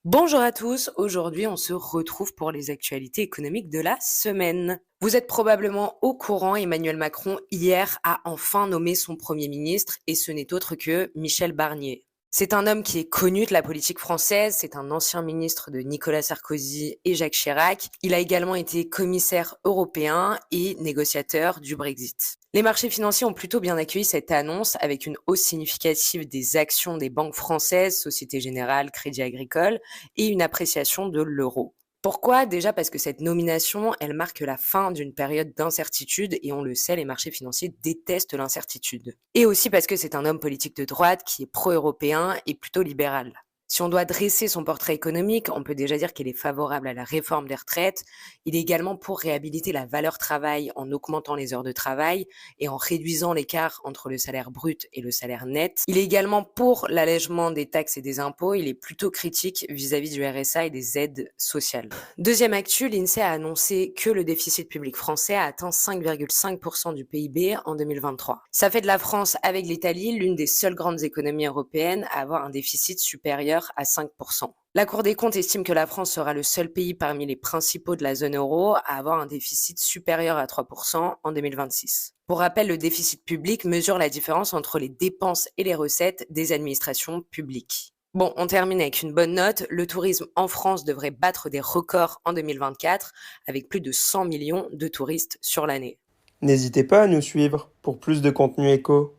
Bonjour à tous, aujourd'hui on se retrouve pour les actualités économiques de la semaine. Vous êtes probablement au courant, Emmanuel Macron hier a enfin nommé son Premier ministre et ce n'est autre que Michel Barnier. C'est un homme qui est connu de la politique française, c'est un ancien ministre de Nicolas Sarkozy et Jacques Chirac. Il a également été commissaire européen et négociateur du Brexit. Les marchés financiers ont plutôt bien accueilli cette annonce avec une hausse significative des actions des banques françaises, Société Générale, Crédit Agricole, et une appréciation de l'euro. Pourquoi? Déjà parce que cette nomination, elle marque la fin d'une période d'incertitude et on le sait, les marchés financiers détestent l'incertitude. Et aussi parce que c'est un homme politique de droite qui est pro-européen et plutôt libéral. Si on doit dresser son portrait économique, on peut déjà dire qu'il est favorable à la réforme des retraites. Il est également pour réhabiliter la valeur travail en augmentant les heures de travail et en réduisant l'écart entre le salaire brut et le salaire net. Il est également pour l'allègement des taxes et des impôts. Il est plutôt critique vis-à-vis du RSA et des aides sociales. Deuxième actu, l'INSEE a annoncé que le déficit public français a atteint 5,5% du PIB en 2023. Ça fait de la France, avec l'Italie, l'une des seules grandes économies européennes à avoir un déficit supérieur à 5%. La Cour des comptes estime que la France sera le seul pays parmi les principaux de la zone euro à avoir un déficit supérieur à 3% en 2026. Pour rappel, le déficit public mesure la différence entre les dépenses et les recettes des administrations publiques. Bon, on termine avec une bonne note. Le tourisme en France devrait battre des records en 2024 avec plus de 100 millions de touristes sur l'année. N'hésitez pas à nous suivre pour plus de contenu éco.